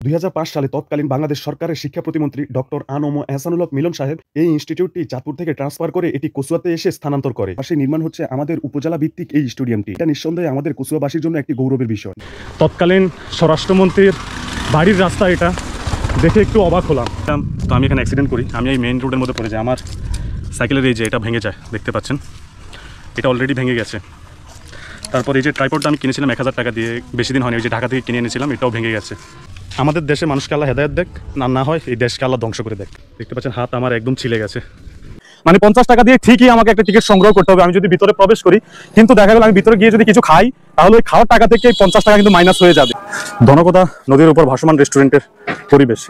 2005 সালে তৎকালীন বাংলাদেশ সরকারের শিক্ষা প্রতিমন্ত্রী ডক্টর আ.ম. এহসানুল হক মিলন সাহেব এই ইনস্টিটিউটটি চাঁদপুর থেকে ট্রান্সফার করে এটি কচুয়াতে এসে স্থানান্তর করে। পাশে নির্মাণ হচ্ছে আমাদের উপজেলা ভিত্তিক এই স্টেডিয়ামটি। এটা নিঃসন্দেহে আমাদের কচুয়াবাসীর জন্য একটি গৌরবের বিষয়। তৎকালীন স্বরাষ্ট্রমন্ত্রীর বাড়ির রাস্তা, এটা দেখে একটু অবাক হলাম। তো আমি এখানে অ্যাক্সিডেন্ট করি, আমি এই মেইন রোডের মধ্যে পড়ে যাই। আমার সাইকেলের এই যে এটা ভেঙে যায়, দেখতে পাচ্ছেন এটা অলরেডি ভেঙে গেছে। তারপর এই যে ট্রাইপডটা আমি কিনেছিলাম 1000 টাকা দিয়ে, বেশি দিন হয়নি, ওই যে ঢাকা থেকে কিনে এনেছিলাম, এটাও ভেঙে গেছে। আমাদের দেশে মানুষকে আল্লাহ হেদায়েত দেখ, না হয় এই দেশকে আল্লাহ ধ্বংস করে দেখ। দেখতে পাচ্ছেন হাত আমার একদম ছিলে গেছে। মানে 50 টাকা দিয়ে ঠিকই আমাকে একটা টিকিট সংগ্রহ করতে হবে আমি যদি ভিতরে প্রবেশ করি, কিন্তু দেখা গেল আমি ভিতরে গিয়ে যদি কিছু খাই তাহলে ওই খাওয়ার টাকা থেকে 50 টাকা কিন্তু মাইনাস হয়ে যাবে। ধনকথা নদীর উপর ভাসমান রেস্টুরেন্টের পরিবেশ।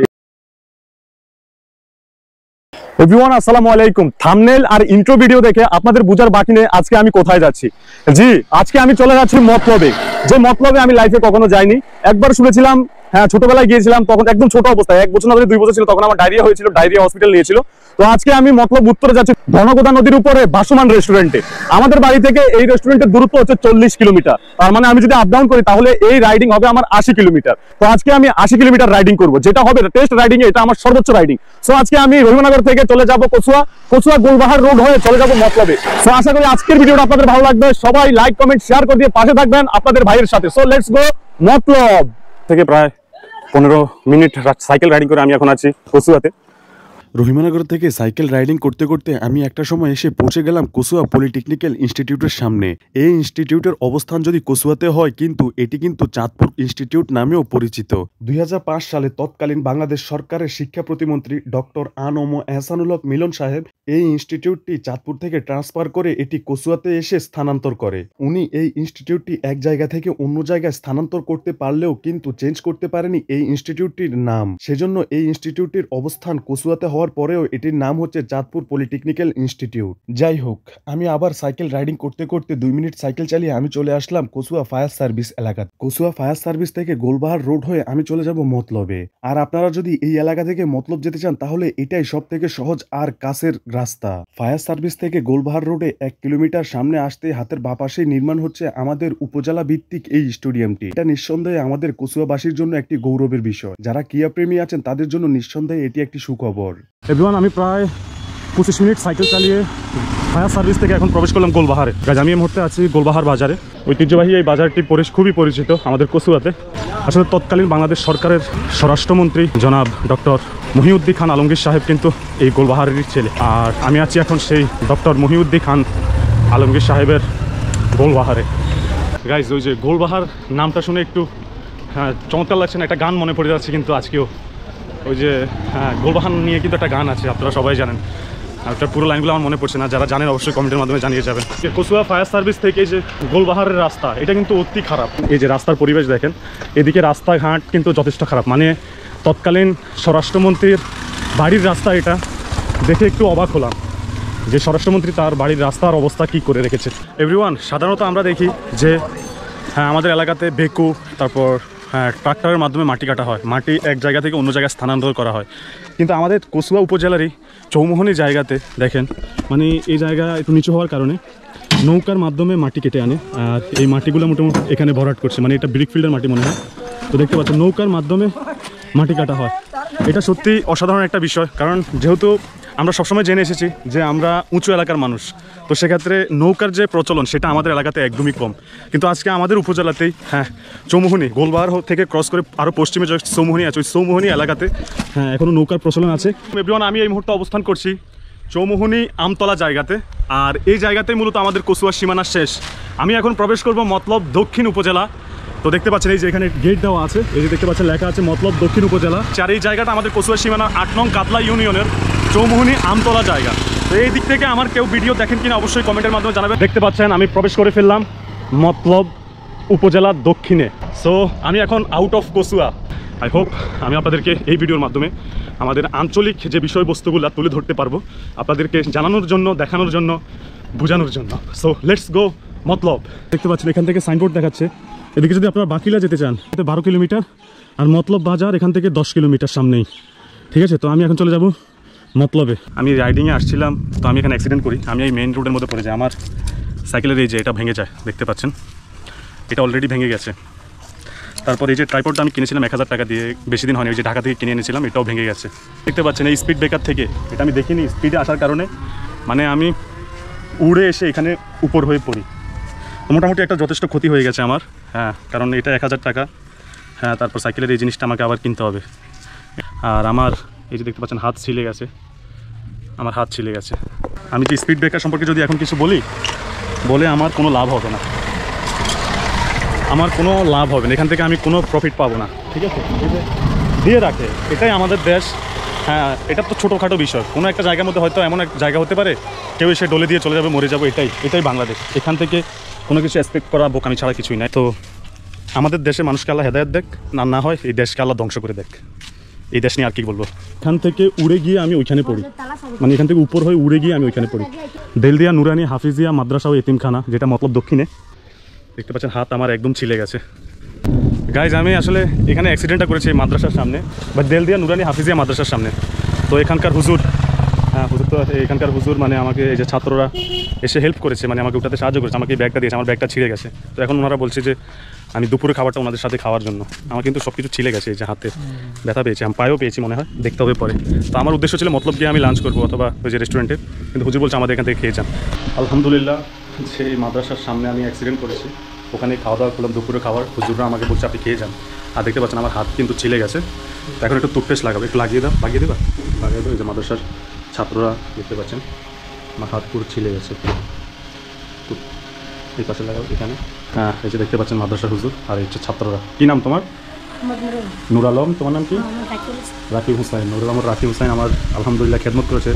এভরিওয়ান আসসালামু আলাইকুম। থাম্বনেল আর ইন্ট্রো ভিডিও দেখে আপনাদের বুঝার বাকি নেই আজকে আমি কোথায় যাচ্ছি। জি, আজকে আমি চলে যাচ্ছি মতলবে, যে মতলবে আমি লাইফে কখনো যাইনি। একবার শুনেছিলাম, হ্যাঁ ছোটবেলায় গিয়েছিলাম, তখন একদম ছোট অবস্থায়, 1 বছর না 2 বছর ছিল, তখন আমার ডায়রিয়া হয়েছিল, ডায়রিয়া হসপিটাল নিয়েছিল। তো আজকে আমি মতলব উত্তরে যাচ্ছি ধনকথা নদীর উপরে ভাসমান রেস্টুরেন্টে। আমাদের বাড়ি থেকে এই রেস্টুরেন্টের দূরত্ব হচ্ছে 40 কিলোমিটার। তার মানে আমি যদি আপ ডাউন করি তাহলে এই রাইডিং হবে আমার 80 কিলোমিটার। তো আজকে আমি 80 কিলোমিটার রাইডিং করবো, যেটা হবে টেস্ট রাইডিং, এটা আমার সর্বোচ্চ রাইডিং। সো আজকে আমি রহিমনগর থেকে চলে যাব কচুয়া গোলবাহার রোড হয়ে চলে যাব মতলবে। সো আশা করি আজকের ভিডিওটা আপনাদের ভালো লাগবে। সবাই লাইক কমেন্ট শেয়ার করে দিয়ে পাশে থাকবেন আপনাদের ভাইয়ের সাথে। So let's go. মতলব থেকে প্রায় 15 মিনিট সাইকেল রাইডিং করে আমি এখন আছি কচুয়াতে। রহিমনগর থেকে সাইকেল রাইডিং করতে করতে আমি একটা সময় এসে পৌঁছে গেলাম কচুয়া পলিটেকনিক্যাল ইনস্টিটিউটের সামনে। এই ইনস্টিটিউটের অবস্থান যদি কচুয়াতে হয়, কিন্তু এটি কিন্তু চাঁদপুর ইনস্টিটিউট নামেও পরিচিত। 2005 সালে তৎকালীন বাংলাদেশ সরকারের শিক্ষা প্রতিমন্ত্রী ডক্টর আ.ম. এহসানুল হক মিলন সাহেব এই ইনস্টিটিউটটি চাঁদপুর থেকে ট্রান্সফার করে এটি কচুয়াতে এসে স্থানান্তর করে। উনি এই ইনস্টিটিউটটি এক জায়গা থেকে অন্য জায়গায় স্থানান্তর করতে পারলেও কিন্তু চেঞ্জ করতে পারেনি এই ইনস্টিটিউটটির নাম। সেজন্য এই ইনস্টিটিউটটির অবস্থান কচুয়াতে হওয়ার পরেও এটির নাম হচ্ছে চাঁদপুর পলিটেকনিক্যাল ইনস্টিটিউট। যাই হোক, আমি আবার সাইকেল রাইডিং করতে করতে 2 মিনিট সাইকেল চালিয়ে আমি চলে আসলাম কচুয়া ফায়ার সার্ভিস এলাকাতে। কচুয়া ফায়ার সার্ভিস থেকে গোলবাহার রোড হয়ে আমি চলে যাব মতলবে। আর আপনারা যদি এই এলাকা থেকে মতলব যেতে চান তাহলে এটাই সব থেকে সহজ আর কাছের রাস্তা। ফায়ার সার্ভিস থেকে গোলবাহার রোডে 1 কিলোমিটার সামনে আসতে হাতের বাঁ পাশে নির্মাণ হচ্ছে আমাদের উপজেলা ভিত্তিক এই স্টেডিয়ামটি। এটা নিঃসন্দেহে আমাদের কচুয়াবাসীর জন্য একটি গৌরবের বিষয়। যারা ক্রীড়া প্রেমী আছেন তাদের জন্য নিঃসন্দেহে এটি একটি সুখবর। এভরিওয়ান, আমি প্রায় 25 মিনিট সাইকেল চালিয়ে ফায়ার সার্ভিস থেকে এখন প্রবেশ করলাম গোলবাহারে। আমি এই মুহূর্তে আছি গোলবাহার বাজারে। ঐতিহ্যবাহী এই বাজারটি খুবই পরিচিত আমাদের কচুয়াতে। আসলে তৎকালীন বাংলাদেশ সরকারের স্বরাষ্ট্রমন্ত্রী জনাব ডক্টর মহিউদ্দিন খান আলমগীর সাহেব কিন্তু এই গোলবাহারেরই ছেলে। আর আমি আছি এখন সেই ডক্টর মহিউদ্দিন খান আলমগীর সাহেবের গোলবাহারে। গাইজ, ওই যে গোলবাহার নামটা শুনে একটু চমৎকার লাগছে না? একটা গান মনে পড়ে যাচ্ছে কিন্তু আজকেও। ওই যে গোলবাহার নিয়ে কিন্তু একটা গান আছে, আপনারা সবাই জানেন। একটা পুরো লাইনগুলো আমার মনে পড়ছে না, যারা জানেন অবশ্যই কমেন্টের মাধ্যমে জানিয়ে যাবেন। কচুয়া ফায়ার সার্ভিস থেকে এই যে গোলবাহারের রাস্তা, এটা কিন্তু অতি খারাপ। এই যে রাস্তার পরিবেশ দেখেন, এদিকে রাস্তাঘাট কিন্তু যথেষ্ট খারাপ। মানে তৎকালীন স্বরাষ্ট্রমন্ত্রীর বাড়ির রাস্তা, এটা দেখে একটু অবাক হলাম যে স্বরাষ্ট্রমন্ত্রী তার বাড়ির রাস্তার অবস্থা কি করে রেখেছে। এভরিওয়ান, সাধারণত আমরা দেখি যে আমাদের এলাকাতে বেকু, তারপর ট্রাক্টরের মাধ্যমে মাটি কাটা হয়, মাটি এক জায়গা থেকে অন্য জায়গায় স্থানান্তর করা হয়। কিন্তু আমাদের কচুয়া উপজেলারই চৌমোহনী জায়গাতে দেখেন, মানে এই জায়গা একটু নিচু হওয়ার কারণে নৌকার মাধ্যমে মাটি কেটে আনে। আর এই মাটিগুলো মোটামুটি এখানে ভরাট করছে, মানে এটা ব্রিকফিল্ডের মাটি মনে হয়। তো দেখতে পাচ্ছেন নৌকার মাধ্যমে মাটি কাটা হয়। এটা সত্যি অসাধারণ একটা বিষয়, কারণ যেহেতু আমরা সবসময় জেনে এসেছি যে আমরা উঁচু এলাকার মানুষ, তো সেক্ষেত্রে নৌকার যে প্রচলন সেটা আমাদের এলাকাতে একদমই কম। কিন্তু আজকে আমাদের উপজেলাতেই চৌমোহনী, গোলবাহার থেকে ক্রস করে আরও পশ্চিমে যে চৌমোহনী আছে, ওই চৌমোহনী এলাকাতে এখনও নৌকার প্রচলন আছে। এভরিওয়ান, আমি এই মুহূর্তে অবস্থান করছি চৌমোহনী আমতলা জায়গাতে। আর এই জায়গাতেই মূলত আমাদের কচুয়ার সীমানা শেষ। আমি এখন প্রবেশ করব মতলব দক্ষিণ উপজেলা। তো দেখতে পাচ্ছেন এই যে এখানে গেট দেওয়া আছে, এই যে দেখতে পাচ্ছেন লেখা আছে মতলব দক্ষিণ উপজেলা। আর এই জায়গাটা আমাদের কচুয়ার সীমানা 8 নং কাতলা ইউনিয়নের চৌমোহনী আমতলা জায়গা। তো এই দিক থেকে আমার কেউ ভিডিও দেখেন কিনা অবশ্যই কমেন্টের মাধ্যমে জানাবেন। দেখতে পাচ্ছেন আমি প্রবেশ করে ফেললাম মতলব উপজেলা দক্ষিণে। সো আমি এখন out of Kachua. I hope আমি আপনাদেরকে এই ভিডিওর মাধ্যমে আমাদের আঞ্চলিক যে বিষয়বস্তুগুলো তুলে ধরতে পারবো, আপনাদেরকে জানানোর জন্য, দেখানোর জন্য, বোঝানোর জন্য। সো লেটস গো মতলব। দেখতে পাচ্ছেন এখান থেকে সাইনবোর্ড দেখাচ্ছে। এদিকে যদি আপনারা বাকিলা যেতে চান 12 কিলোমিটার, আর মতলব বাজার এখান থেকে 10 কিলোমিটার সামনেই। ঠিক আছে, তো আমি এখন চলে যাব মতলবে। আমি রাইডিংয়ে আসছিলাম, তো আমি এখানে অ্যাক্সিডেন্ট করি, আমি এই মেইন রোডের মধ্যে পড়ে যাই। আমার সাইকেলের এই যে এটা ভেঙে যায়, দেখতে পাচ্ছেন এটা অলরেডি ভেঙে গেছে। তারপর এই যে ট্রাইপডটা আমি কিনেছিলাম 1000 টাকা দিয়ে, বেশি দিন হয়নি, ওই যে ঢাকা থেকে কিনে এনেছিলাম, এটাও ভেঙে গেছে। দেখতে পাচ্ছেন এই স্পিড ব্রেকার থেকে, এটা আমি দেখিনি, স্পিডে আসার কারণে মানে আমি উড়ে এসে এখানে উপর হয়ে পড়ি। মোটামুটি একটা যথেষ্ট ক্ষতি হয়ে গেছে আমার, হ্যাঁ, কারণ এটা 1000 টাকা। হ্যাঁ, তারপর সাইকেলের এই জিনিসটা আমাকে আবার কিনতে হবে। আর আমার এই যে দেখতে পাচ্ছেন হাত ছিলে গেছে, আমার হাত ছিলে গেছে। আমি যে স্পিড ব্রেকার সম্পর্কে যদি এখন কিছু বলে আমার কোনো লাভ হবে না, আমার কোনো লাভ হবে না, এখান থেকে আমি কোনো প্রফিট পাবো না, ঠিক আছে? দিয়ে রাখে, এটাই আমাদের দেশ। হ্যাঁ, এটা তো ছোটোখাটো বিষয়, কোনো একটা জায়গার মধ্যে হয়তো এমন এক জায়গা হতে পারে কেউ এসে ডলে দিয়ে চলে যাবে, মরে যাবো, এটাই বাংলাদেশ। এখান থেকে কোনো কিছু এক্সপেক্ট করা বোকামি ছাড়া কিছুই নাই। তো আমাদের দেশে মানুষকে আল্লাহ হেদায়েত দেখ, না হয় এই দেশকে আল্লাহ ধ্বংস করে দেখ। এই দেশ নিয়ে আর কি বলবো। এখান থেকে উড়ে গিয়ে আমি ওইখানে পড়ি, মানে এখান থেকে উপর হয়ে উড়ে গিয়ে আমি ওইখানে পড়ি। দেলদিয়া নুরানি হাফিজিয়া মাদ্রাসা ও এতিমখানা, যেটা মতলব দক্ষিণে। দেখতে পাচ্ছেন হাত আমার একদম ছিলে গেছে। গাইজ আমি আসলে এখানে অ্যাক্সিডেন্টটা করেছি এই মাদ্রাসার সামনে, বা দেলদিয়া নুরানি হাফিজিয়া মাদ্রাসার সামনে। তো এখানকার হুজুর, হ্যাঁ হুজুর, তো এখানকার হুজুর মানে আমাকে এই যে ছাত্ররা এসে হেল্প করেছে, মানে আমাকে উঠাতে সাহায্য করেছে, আমাকে এই ব্যাগটা দিয়েছে, আমার ব্যাগটা ছিঁড়ে গেছে। তো এখন ওনারা বলছে যে আমি দুপুরে খাবারটা ওনাদের সাথে খাওয়ার জন্য। আমার কিন্তু সব কিছু ছিলে গেছে, এই যে হাতে ব্যথা পেয়েছি, আমি পায়েও পেয়েছি মনে হয়, দেখতে হবে পরে। তো আমার উদ্দেশ্য ছিল মতলব গিয়ে আমি লাঞ্চ করবো অথবা ওই যে রেস্টুরেন্টে, কিন্তু হুজুর বলছে আমাদের এখান থেকে খেয়ে যান। আলহামদুলিল্লাহ, সেই মাদ্রাসার সামনে আমি অ্যাক্সিডেন্ট করেছি, ওখানে খাওয়া দাওয়া করলাম দুপুরে খাবার, হুজুররা আমাকে বলছে আপনি খেয়ে যান। আর দেখতে পাচ্ছেন আমার হাত কিন্তু ছিলে গেছে। তো এখন একটু টুথপেস্ট লাগাবো, একটু লাগিয়ে দেবো, লাগিয়ে দেবো। এই যে মাদ্রাসার ছাত্ররা দেখতে পাচ্ছেন আমার হাত পুরো ছিলে গেছে, এই পাশে লাগাবো এখানে। হ্যাঁ, এই যে দেখতে পাচ্ছেন মাদ্রাসার হুজুর আর এই হচ্ছে ছাত্ররা। কী নাম তোমার? নূর আলম। তোমার নাম কি? রাকিব হুসাইন। নূর আলম রাকিব হুসাইন আমার আলহামদুলিল্লাহ খেদমত করেছে,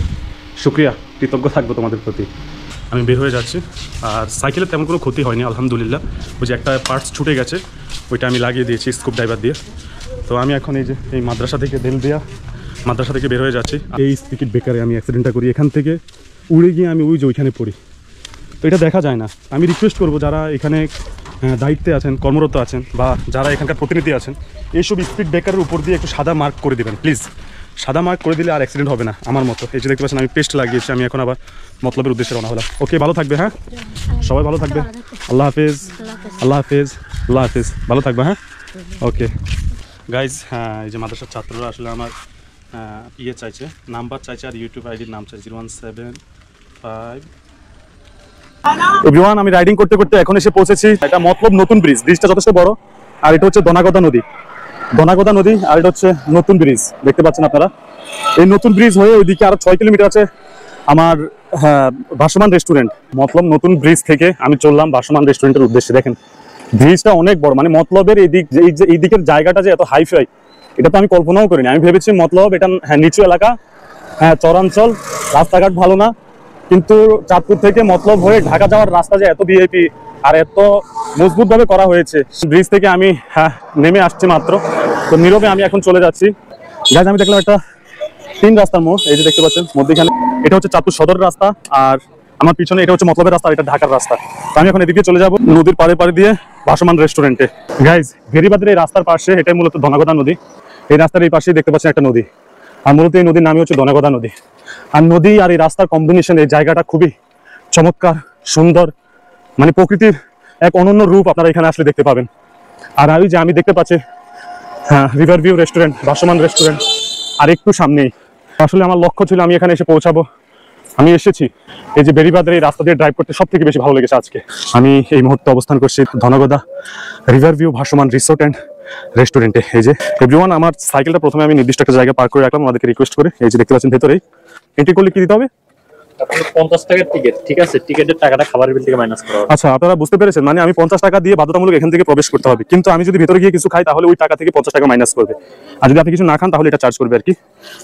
শুক্রিয়া, কৃতজ্ঞ থাকবো তোমাদের প্রতি। আমি বের হয়ে যাচ্ছি, আর সাইকেলের তেমন কোনো ক্ষতি হয়নি আলহামদুলিল্লাহ। ওই যে একটা পার্টস ছুটে গেছে, ওইটা আমি লাগিয়ে দিয়েছি স্কুপ ড্রাইভার দিয়ে। তো আমি এখন এই যে এই মাদ্রাসা থেকে দেলদিয়া মাদ্রাসা থেকে বের হয়ে যাচ্ছি। এই স্পিড ব্রেকারে আমি অ্যাক্সিডেন্টটা করি, এখান থেকে উড়ে গিয়ে আমি ওই যে ওইখানে পড়ি। তো এটা দেখা যায় না। আমি রিকোয়েস্ট করবো যারা এখানে দায়িত্বে আছেন, কর্মরত আছেন, বা যারা এখানকার প্রতিনিধি আছেন, এইসব স্পিড ব্রেকারের উপর দিয়ে একটু সাদা মার্ক করে দেবেন প্লিজ। সাদা মার্ক করে দিলে আর অ্যাক্সিডেন্ট হবে না আমার মতো। এই যে দেখতে পাচ্ছেন আমি পেস্ট লাগিয়েছি, আমি এখন আবার মতলবের উদ্দেশ্যে রওনা হলাম। ওকে, ভালো থাকবে, হ্যাঁ সবাই ভালো থাকবে, আল্লাহ হাফেজ, আল্লাহ হাফেজ, আল্লাহ হাফেজ, ভালো থাকবে, হ্যাঁ ওকে। গাইজ, হ্যাঁ এই যে মাদ্রাসার ছাত্ররা আসলে আমার ইয়ে চাইছে, নাম্বার চাইছে, আর ইউটিউব আইডির নাম চাইছে 0175। এভরিওয়ান, আমি রাইডিং করতে করতে এখন এসে পৌঁছেছি, এটা মতলব নতুন ব্রিজ। ব্রিজটা যথেষ্ট বড়, আর এটা হচ্ছে দনাগদা নদী, আর এটা হচ্ছে নতুন ব্রিজ, দেখতে পাচ্ছেন আপনারা। এই নতুন ব্রিজ হয়ে ওইদিকে আরো 6 কিলোমিটার আছে আমার ভাসমান রেস্টুরেন্ট। মতলব নতুন ব্রিজ থেকে আমি চললাম ভাসমান রেস্টুরেন্টের উদ্দেশ্যে। দেখেন ব্রিজটা অনেক বড়, মানে মতলবের এই দিকের জায়গাটা যে এত হাইফাই, এটা তো আমি কল্পনাও করিনি। আমি ভেবেছি মতলব এটা নিচু এলাকা, চরাঞ্চল, রাস্তাঘাট ভালো না, কিন্তু চাঁদপুর থেকে মতলব হয়ে ঢাকা যাওয়ার রাস্তা যে এত ভিআইপি আর এত মজবুত ভাবে করা হয়েছে। ব্রিজ থেকে আমি নেমে আসছি মাত্র, তো নীরবে আমি এখন চলে যাচ্ছি। গাইজ, আমি দেখলাম একটা 3 রাস্তার মোড়, এই যে দেখতে পাচ্ছেন মধ্যখানে, এটা হচ্ছে চাঁদপুর সদর রাস্তা, আর আমার পিছনে এটা হচ্ছে মতলবের রাস্তা, এটা ঢাকার রাস্তা। তো আমি এখন এদিকে চলে যাব নদীর পাড়ে দিয়ে ভাসমান রেস্টুরেন্টে। গাইজ, ভেরিবাদের এই রাস্তার পাশে, এটাই মূলত দনাগদা নদী। এই রাস্তার এই পাশেই দেখতে পাচ্ছেন একটা নদী, আর মূলত এই নদীর নামই হচ্ছে দনাগদা নদী। আর নদী আর এই রাস্তার কম্বিনেশন, এই জায়গাটা খুবই চমৎকার, সুন্দর, মানে প্রকৃতির এক অনন্য রূপ আপনারা এখানে আসলে দেখতে পাবেন। আর ওই যে আমি দেখতে পাচ্ছি রিভার ভিউ রেস্টুরেন্ট, ভাসমান রেস্টুরেন্ট, আর একটু সামনেই। আসলে আমার লক্ষ্য ছিল আমি এখানে এসে পৌঁছাবো, আমি এসেছি। এই যে বেরিবাদের এই রাস্তা দিয়ে ড্রাইভ করতে সব থেকে বেশি ভালো লেগেছে আজকে। আমি এই মুহূর্তে অবস্থান করছি ধনগদা রিভার ভিউ ভাসমান রিসোর্ট অ্যান্ড রেস্টুরেন্টে। এই যে এভরিওয়ান, আমার সাইকেলটা প্রথমে আমি নির্দিষ্ট একটা জায়গায় পার্ক করে রাখলাম, ওনাদেরকে রিকোয়েস্ট করে। এই যে দেখতে পাচ্ছেন ভেতরেই এন্ট্রি করলে কি দিতে হবে? 50 টাকার টিকিট, ঠিক আছে? টিকিটের টাকাটা খাবারের বিল থেকে মাইনাস করা হবে। আচ্ছা, আপনারা বুঝতে পেরেছেন, মানে আমি 50 টাকা দিয়ে বাধ্যতামূলক এখান থেকে প্রবেশ করতে হবে, কিন্তু আমি যদি ভিতরে গিয়ে কিছু খাই তাহলে ওই টাকা থেকে 50 টাকা মাইনাস করবে, আর যদি আপনি কিছু না খান তাহলে এটা চার্জ করবে আর কি।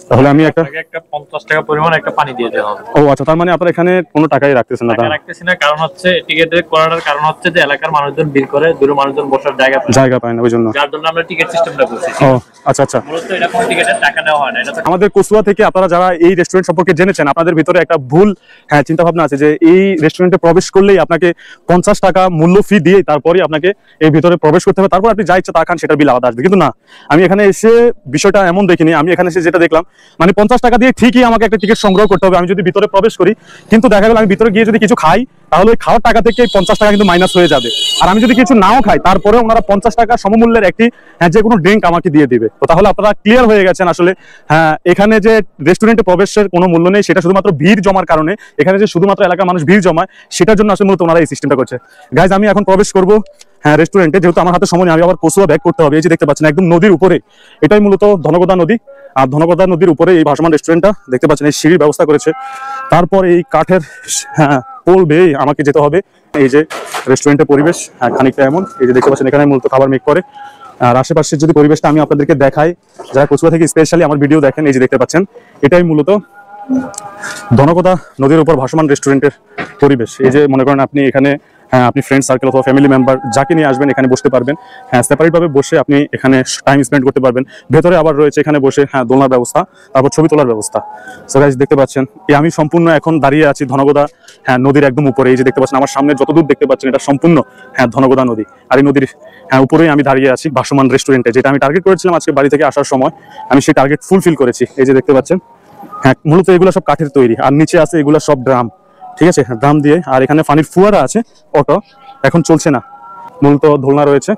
তাহলে আমি একটা 50 টাকা পরিমাণ একটা পানি দিয়ে দেওয়া হবে। ও আচ্ছা, তার মানে আপনারা এখানে কোনো টাকাই রাখতেছেন না? টাকা রাখতেছি না, কারণ হচ্ছে টিকিটের করার কারণ হচ্ছে যে এলাকার মানুষজন ভিড় করে, দূরে মানুষজন বসার জায়গা পায় না, ওই জন্য, যার জন্য আমরা টিকিট সিস্টেমটা করছি। ও আচ্ছা আচ্ছা, মূলত এটা কোনো টিকিটের টাকা নেওয়া হয় না। এটা আমাদের কসুয়া থেকে আপনারা যারা এই রেস্টুরেন্ট সম্পর্কে জেনেছেন, আপনাদের ভিতরে একটা ভুল চিন্তা ভাবনা আছে যে এই রেস্টুরেন্টে প্রবেশ করলেই আপনাকে 50 টাকা মূল্য ফি দিয়ে তারপরে আপনাকে এই ভিতরে প্রবেশ করতে হবে, তারপর আপনি যা ইচ্ছা তা খান, সেটার বিল আলাদা আসবে। কিন্তু না, আমি এখানে এসে বিষয়টা এমন দেখিনি। আমি এখানে এসে যেটা দেখলাম, মানে 50 টাকা দিয়ে ঠিকই আমাকে একটা টিকিট সংগ্রহ করতে হবে আমি যদি ভিতরে প্রবেশ করি, কিন্তু দেখা গেল আমি ভিতরে গিয়ে যদি কিছু খাই তাহলে ওই খাওয়ার টাকা থেকে 50 টাকা কিন্তু মাইনাস হয়ে যাবে। আর আমি যদি কিছু নাও খাই তারপরে ওনারা 50 টাকা সমমূল্যের একটি যে কোনো ড্রিঙ্ক আমাকে দিয়ে দিবে। তো তাহলে আপনারা ক্লিয়ার হয়ে গেছেন আসলে হ্যাঁ, এখানে যে রেস্টুরেন্টে প্রবেশের কোনো মূল্য নেই, সেটা শুধুমাত্র ভিড় জমার কারণে। এখানে যে শুধুমাত্র এলাকার মানুষ ভিড় জমায়, সেটার জন্য আসলে মূলত ওনারা এই সিস্টেমটা করছে। গাইজ, আমি এখন প্রবেশ করবো হ্যাঁ রেস্টুরেন্টে, যেহেতু আমার হাতে সময় নেই, আমি আবার কসুয়া ব্যাক করতে হবে। এই যে দেখতে পাচ্ছেন একদম নদীর উপরে, এটাই মূলত ধনগদা নদী। আর ধনগদা নদীর উপরে এই ভাসমান রেস্টুরেন্টটা দেখতে পাচ্ছেন, এই সিঁড়ির ব্যবস্থা করেছে। তারপর এই কাঠের হ্যাঁ পোল বেয়ে আমাকে যেতে হবে। এই যে রেস্টুরেন্টের পরিবেশ খানিকটা এমন, এই যে দেখতে পাচ্ছেন এখানে মূলত খাবার মেক করে। আর আশেপাশের যদি পরিবেশটা আমি আপনাদেরকে দেখাই, যারা কচুয়া থেকে স্পেশালি আমার ভিডিও দেখেন, এই যে দেখতে পাচ্ছেন এটাই মূলত ধনগদা নদীর উপর ভাসমান রেস্টুরেন্টের পরিবেশ। এই যে মনে করেন আপনি এখানে আপনি ফ্রেন্ড সার্কেল অথবা ফ্যামিলি মেম্বার যাকে নিয়ে আসবেন এখানে বসতে পারবেন। সেপারেট ভাবে বসে আপনি এখানে টাইম স্পেন্ড করতে পারবেন। ভেতরে আবার রয়েছে এখানে বসে দোলনার ব্যবস্থা, তারপর ছবি তোলার ব্যবস্থা। সো গাইস, দেখতে পাচ্ছেন আমি সম্পূর্ণ এখন দাঁড়িয়ে আছি ধনগদা নদীর একদম উপরে। এই যে দেখতে পাচ্ছেন আমার সামনে যতদূর দেখতে পাচ্ছেন এটা সম্পূর্ণ ধনগদা নদী। আর এই নদীর উপরেই আমি দাঁড়িয়ে আছি ভাসমান রেস্টুরেন্টে, যেটা আমি টার্গেট করেছিলাম আজকে বাড়ি থেকে আসার সময়। আমি সেই টার্গেট ফুলফিল করেছি। এই যে দেখতে পাচ্ছেন মূলত এগুলো সব কাঠের তৈরি, আর নিচে আছে এগুলো সব ড্রাম, ঠিক আছে, ড্রাম দিয়ে। আর এখানে পানির ফুয়ারা আছে, অটো এখন চলছে না, মূলত দোলনা রয়েছে।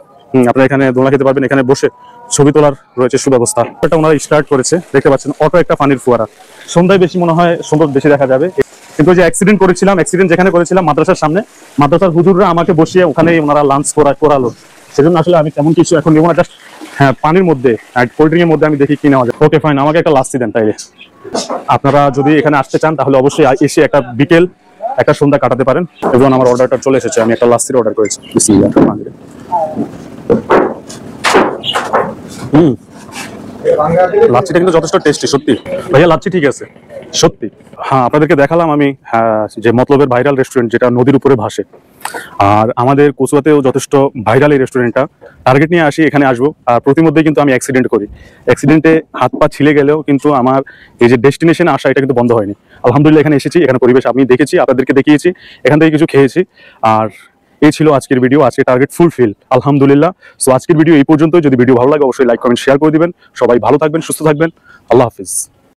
আপনারা এখানে দোলনা খেতে পারবেন, এখানে বসে ছবি তোলার রয়েছে সুব্যবস্থা। এটা ওনারা স্টার্ট করেছে, দেখতে পাচ্ছেন অটো একটা পানির ফুয়ারা। সন্ধ্যায় বেশি মনে হয় সুন্দর বেশি দেখা যাবে। কিন্তু যে অ্যাক্সিডেন্ট যেখানে করেছিলাম মাদ্রাসার সামনে, মাদ্রাসার হুজুররা আমাকে বসিয়ে ওখানে ওনারা লাঞ্চ করালো। সেজন্য আসলে আমি তেমন কিছু এখন নেবো না, জাস্ট পানির মধ্যে কোল্ড ড্রিঙ্কের মধ্যে আমি দেখি কি নেওয়া যায়। ওকে ফাইন, আমাকে একটা লাস্সি দেন তাইলে। আপনারা যদি এখানে আসতে চান তাহলে অবশ্যই এসে একটা বিকেল একটা সন্ধ্যা কাটাতে পারেন। এবং আমার অর্ডারটা চলে এসেছে, আমি একটা লাস্সির অর্ডার করেছি। লাচ্ছিটা কিন্তু যথেষ্ট টেস্টি সত্যি ভাইয়া, লাচ্ছি ঠিক আছে সত্যি। হ্যাঁ, আপনাদেরকে দেখালাম আমি যে মতলবের ভাইরাল রেস্টুরেন্ট, যেটা নদীর উপরে ভাসে। আর আমাদের কচুয়াতেও যথেষ্ট ভাইরাল এই রেস্টুরেন্টটা। টার্গেট নিয়ে আসি, এখানে আসবো। আর প্রতিমধ্যেই কিন্তু আমি অ্যাক্সিডেন্ট করি। অ্যাক্সিডেন্টে হাত পা ছিলে গেলেও কিন্তু আমার এই যে ডেস্টিনেশনে আসা, এটা কিন্তু বন্ধ হয়নি। আলহামদুলিল্লাহ এখানে এসেছি, এখানে পরিবেশ আমি দেখেছি, আপনাদেরকে দেখিয়েছি, এখান থেকে কিছু খেয়েছি। আর এই ছিল আজকের ভিডিও, আজকে টার্গেট ফুলফিল আলহামদুলিল্লাহ। সো আজকের ভিডিও এই পর্যন্ত। যদি ভিডিও ভালো লাগে অবশ্যই লাইক কমেন্ট শেয়ার করে দিবেন। সবাই ভালো থাকবেন, সুস্থ থাকবেন। আল্লাহ হাফিজ।